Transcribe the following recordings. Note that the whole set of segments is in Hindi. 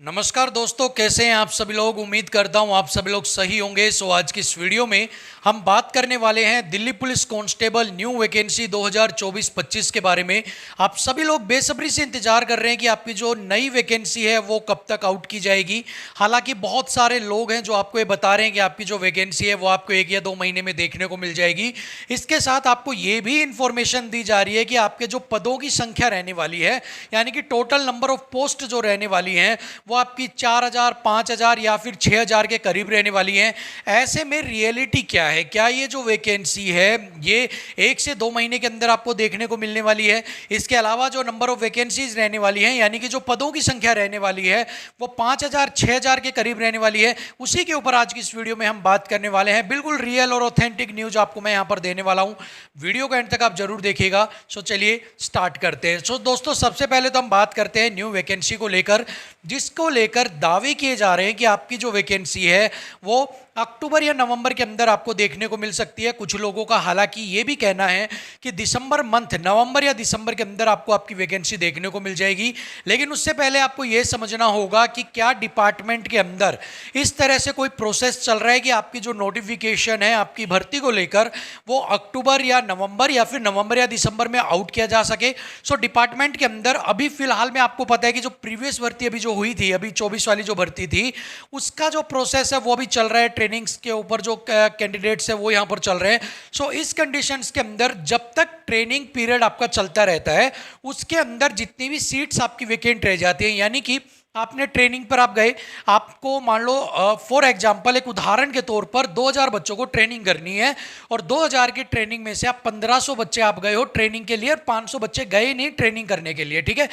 नमस्कार दोस्तों, कैसे हैं आप सभी लोग। उम्मीद करता हूं आप सभी लोग सही होंगे। आज की इस वीडियो में हम बात करने वाले हैं Delhi police constable new vacancy 2024-25 के बारे में। आप सभी लोग बेसब्री से इंतजार कर रहे हैं कि आपकी जो नई वैकेंसी है वो कब तक आउट की जाएगी। हालांकि बहुत सारे लोग हैं जो आपको ये बता रहे हैं कि आपकी जो वैकेंसी है वो आपको 1 या 2 महीने में देखने को मिल जाएगी। इसके साथ आपको ये भी इंफॉर्मेशन दी जा रही है कि आपके जो पदों की संख्या रहने वाली है, यानी कि टोटल नंबर ऑफ पोस्ट जो रहने वाली हैं वो आपकी 4,000, 5,000 या फिर 6,000 के करीब रहने वाली है। ऐसे में रियलिटी क्या है, क्या ये जो वैकेंसी है ये 1 से 2 महीने के अंदर आपको देखने को मिलने वाली है। इसके अलावा जो नंबर ऑफ वैकेंसीज रहने वाली है, यानी कि जो पदों की संख्या रहने वाली है वो 5,000, 6,000 के करीब रहने वाली है। उसी के ऊपर आज की इस वीडियो में हम बात करने वाले हैं। बिल्कुल रियल और ऑथेंटिक न्यूज आपको मैं यहाँ पर देने वाला हूँ। वीडियो का एंड तक आप जरूर देखिएगा। चलिए स्टार्ट करते हैं। दोस्तों, सबसे पहले तो हम बात करते हैं न्यू वैकेंसी को लेकर, जिसको लेकर दावे किए जा रहे हैं कि आपकी जो वैकेंसी है वो अक्टूबर या नवंबर के अंदर आपको देखने को मिल सकती है। कुछ लोगों का हालांकि ये भी कहना है कि दिसंबर मंथ, नवंबर या दिसंबर के अंदर आपको आपकी वैकेंसी देखने को मिल जाएगी। लेकिन उससे पहले आपको ये समझना होगा कि क्या डिपार्टमेंट के अंदर इस तरह से कोई प्रोसेस चल रहा है कि आपकी जो नोटिफिकेशन है आपकी भर्ती को लेकर वो अक्टूबर या नवंबर या फिर नवंबर या दिसंबर में आउट किया जा सके। डिपार्टमेंट के अंदर अभी फिलहाल में आपको पता है कि जो प्रीवियस भर्ती अभी जो हुई थी, अभी 24 वाली जो भर्ती थी, उसका जो प्रोसेस है वो अभी चल रहा है। ट्रेनिंग्स के ऊपर जो कैंडिडेट्स है वो यहाँ पर चल रहे हैं। इस कंडीशंस के अंदर जब तक ट्रेनिंग पीरियड आपका चलता रहता है उसके अंदर जितनी भी सीट्स आपकी वेकेंट रह जाती हैं, यानी कि आपने ट्रेनिंग पर आप गए, आपको मान लो फॉर एग्जांपल एक उदाहरण के तौर पर 2,000 बच्चों को ट्रेनिंग करनी है और 2,000 की ट्रेनिंग में से आप 1,500 बच्चे आप गए हो ट्रेनिंग के लिए और 500 बच्चे गए नहीं ट्रेनिंग करने के लिए। ठीक है।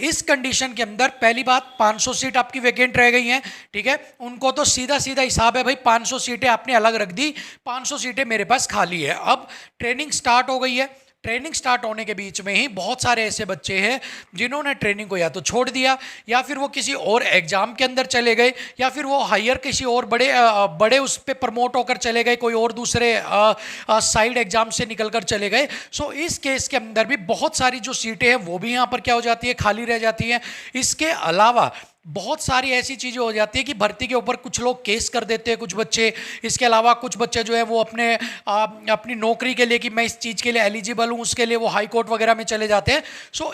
इस कंडीशन के अंदर पहली बात 500 सीट आपकी वैकेंट रह गई हैं। ठीक है। उनको तो सीधा सीधा हिसाब है भाई, 500 सीटें आपने अलग रख दी, 500 सीटें मेरे पास खाली है। अब ट्रेनिंग स्टार्ट हो गई है। ट्रेनिंग स्टार्ट होने के बीच में ही बहुत सारे ऐसे बच्चे हैं जिन्होंने ट्रेनिंग को या तो छोड़ दिया या फिर वो किसी और एग्जाम के अंदर चले गए या फिर वो हायर किसी और बड़े उस पर प्रमोट होकर चले गए, कोई और दूसरे साइड एग्जाम से निकलकर चले गए। इस केस के अंदर भी बहुत सारी जो सीटें हैं वो भी यहाँ पर क्या हो जाती है, खाली रह जाती हैं। इसके अलावा बहुत सारी ऐसी चीज़ें हो जाती है कि भर्ती के ऊपर कुछ लोग केस कर देते हैं, कुछ बच्चे। इसके अलावा कुछ बच्चे जो है वो अपनी नौकरी के लिए कि मैं इस चीज़ के लिए एलिजिबल हूँ, उसके लिए वो हाई कोर्ट वगैरह में चले जाते हैं।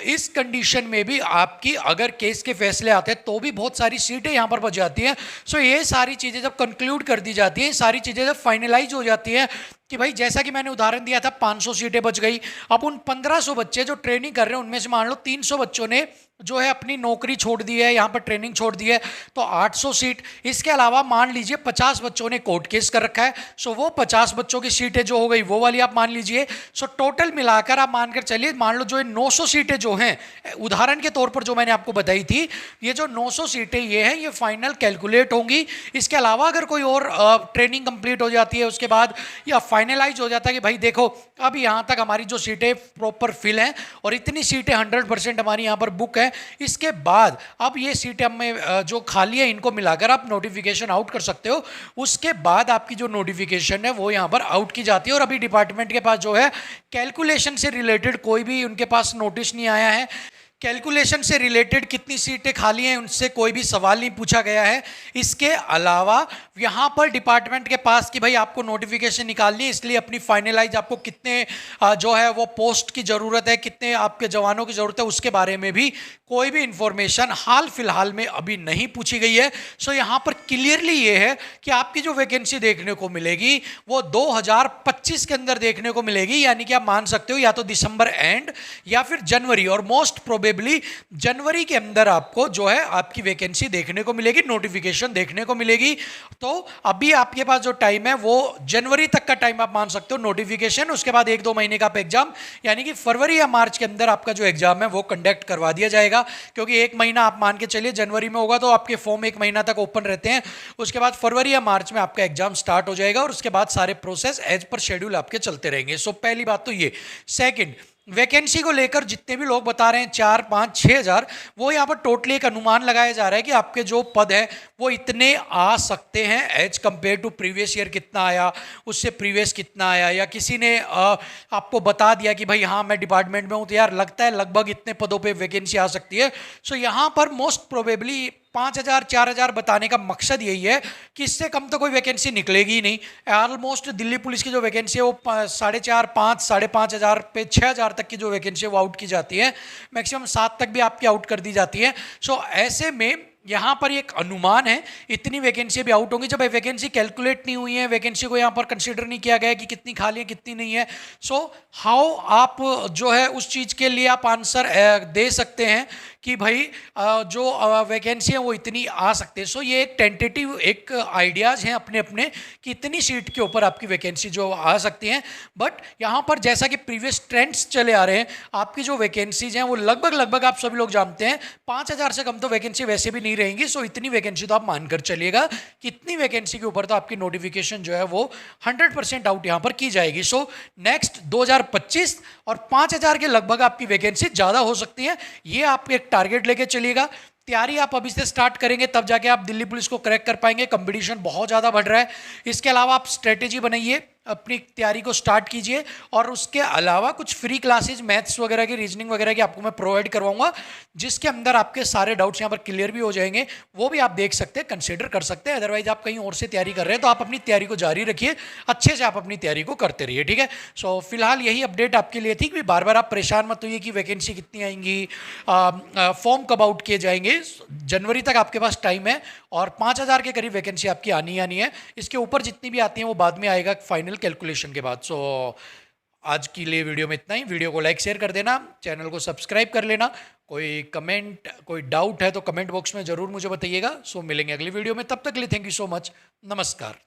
इस कंडीशन में भी आपकी अगर केस के फैसले आते हैं तो भी बहुत सारी सीटें यहाँ पर बच जाती हैं। ये सारी चीज़ें जब कंक्लूड कर दी जाती हैं, सारी चीज़ें जब फाइनलाइज हो जाती हैं कि भाई जैसा कि मैंने उदाहरण दिया था 500 सीटें बच गई, अब उन 1,500 बच्चे जो ट्रेनिंग कर रहे हैं उनमें से मान लो 300 बच्चों ने जो है अपनी नौकरी छोड़ दी है, यहाँ पर ट्रेनिंग छोड़ दी है, तो 800 सीट। इसके अलावा मान लीजिए 50 बच्चों ने कोर्ट केस कर रखा है, वो 50 बच्चों की सीटें जो हो गई वो वाली आप मान लीजिए। टोटल मिलाकर आप मानकर चलिए, मान लो जो 900 सीटें जो हैं, उदाहरण के तौर पर जो मैंने आपको बताई थी, ये जो 900 सीटें ये हैं ये फाइनल कैलकुलेट होंगी। इसके अलावा अगर कोई और ट्रेनिंग कंप्लीट हो जाती है उसके बाद या फाइनलाइज हो जाता है कि भाई देखो अब यहाँ तक हमारी जो सीटें प्रॉपर फिल हैं और इतनी सीटें 100% हमारी यहाँ पर बुक है, इसके बाद अब ये सीटें हमें जो खाली है इनको मिलाकर आप नोटिफिकेशन आउट कर सकते हो। उसके बाद आपकी जो नोटिफिकेशन है वो यहाँ पर आउट की जाती है। और अभी डिपार्टमेंट के पास जो है कैलकुलेशन से रिलेटेड कोई भी उनके पास नोटिस नहीं आया है। कैलकुलेशन से रिलेटेड कितनी सीटें खाली हैं उनसे कोई भी सवाल नहीं पूछा गया है। इसके अलावा यहाँ पर डिपार्टमेंट के पास कि भाई आपको नोटिफिकेशन निकालनी है, इसलिए अपनी फाइनलाइज आपको कितने जो है वो पोस्ट की ज़रूरत है, कितने आपके जवानों की ज़रूरत है, उसके बारे में भी कोई भी इंफॉर्मेशन हाल फिलहाल में अभी नहीं पूछी गई है। यहाँ पर क्लियरली ये है कि आपकी जो वैकेंसी देखने को मिलेगी वो 2025 के अंदर देखने को मिलेगी, यानी कि आप मान सकते हो या तो दिसंबर एंड या फिर जनवरी, और मोस्ट प्रोबेबली जनवरी के अंदर आपको जो है आपकी वैकेंसी देखने को मिलेगी, नोटिफिकेशन देखने को मिलेगी। तो अभी आपके पास जो टाइम है वो जनवरी तक का टाइम आप मान सकते हो नोटिफिकेशन, उसके बाद 1-2 महीने का आप एग्जाम, यानी कि फरवरी या मार्च के अंदर आपका जो एग्जाम है वो कंडक्ट करवा दिया जाएगा। क्योंकि 1 महीना आप मान के चलिए जनवरी में होगा तो आपके फॉर्म 1 महीना तक ओपन रहते हैं, उसके बाद फरवरी या मार्च में आपका एग्जाम स्टार्ट हो जाएगा और उसके बाद सारे प्रोसेस एज पर शेड्यूल आपके चलते रहेंगे। पहली बात तो ये। सेकंड, वैकेंसी को लेकर जितने भी लोग बता रहे हैं 4, 5, 6 हज़ार, वो यहाँ पर टोटली एक अनुमान लगाया जा रहा है कि आपके जो पद है वो इतने आ सकते हैं as compare to previous year कितना आया, उससे प्रीवियस कितना आया, या किसी ने आपको बता दिया कि भाई हाँ मैं डिपार्टमेंट में हूँ तो यार लगता है लगभग इतने पदों पे वैकेंसी आ सकती है। यहाँ पर मोस्ट प्रोबेबली 5,000 4,000 बताने का मकसद यही है कि इससे कम तो कोई वैकेंसी निकलेगी ही नहीं। ऑलमोस्ट दिल्ली पुलिस की जो वैकेंसी है वो 4,500 5,500 पे 6,000 तक की जो वैकेंसी है वो आउट की जाती है, मैक्सिमम 7 तक भी आपकी आउट कर दी जाती है। सो ऐसे में यहाँ पर एक अनुमान है, इतनी वैकेंसी भी आउट होंगी। जब वैकेंसी कैलकुलेट नहीं हुई है, वैकेंसी को यहाँ पर कंसीडर नहीं किया गया है कि कितनी खाली है कितनी नहीं है, सो हाउ आप जो है उस चीज़ के लिए आप आंसर दे सकते हैं कि भाई जो वैकेंसी है वो इतनी आ सकते हैं। सो ये एक टेंटेटिव एक आइडियाज़ हैं अपने अपने कि इतनी सीट के ऊपर आपकी वैकेंसी जो आ सकती हैं। बट यहाँ पर जैसा कि प्रीवियस ट्रेंड्स चले आ रहे हैं, आपकी जो वैकेंसीज हैं वो लगभग आप सभी लोग जानते हैं 5,000 से कम तो वैकेंसी वैसे भी नहीं रहेंगी। सो इतनी वैकेंसी तो आप मानकर चलिएगा कि इतनी वैकेंसी के ऊपर तो आपकी नोटिफिकेशन जो है वो 100% आउट यहाँ पर की जाएगी। सो नेक्स्ट 2025 और 5,000 के लगभग आपकी वैकेंसी ज़्यादा हो सकती है, ये आप एक टारगेट लेके चलिएगा। तैयारी आप अभी से स्टार्ट करेंगे तब जाके आप दिल्ली पुलिस को क्रैक कर पाएंगे। कंपटीशन बहुत ज़्यादा बढ़ रहा है। इसके अलावा आप स्ट्रेटेजी बनाइए, अपनी तैयारी को स्टार्ट कीजिए, और उसके अलावा कुछ फ्री क्लासेज मैथ्स वगैरह की, रीजनिंग वगैरह की आपको मैं प्रोवाइड करवाऊंगा, जिसके अंदर आपके सारे डाउट्स यहाँ पर क्लियर भी हो जाएंगे। वो भी आप देख सकते हैं, कंसिडर कर सकते हैं। अदरवाइज आप कहीं और से तैयारी कर रहे हैं तो आप अपनी तैयारी को जारी रखिए, अच्छे से आप अपनी तैयारी को करते रहिए, ठीक है। सो फिलहाल यही अपडेट आपके लिए थी कि बार बार आप परेशान मत होइए कि वैकेंसी कितनी आएंगी, फॉर्म कब आउट किए जाएंगे। जनवरी तक आपके पास टाइम है और 5,000 के करीब वैकेंसी आपकी आनी है। इसके ऊपर जितनी भी आती हैं वो बाद में आएगा फाइनल कैलकुलेशन के बाद। सो आज के लिए वीडियो में इतना ही। वीडियो को लाइक शेयर कर देना, चैनल को सब्सक्राइब कर लेना। कोई कमेंट कोई डाउट है तो कमेंट बॉक्स में ज़रूर मुझे बताइएगा। सो मिलेंगे अगली वीडियो में, तब तक के लिए थैंक यू सो मच, नमस्कार।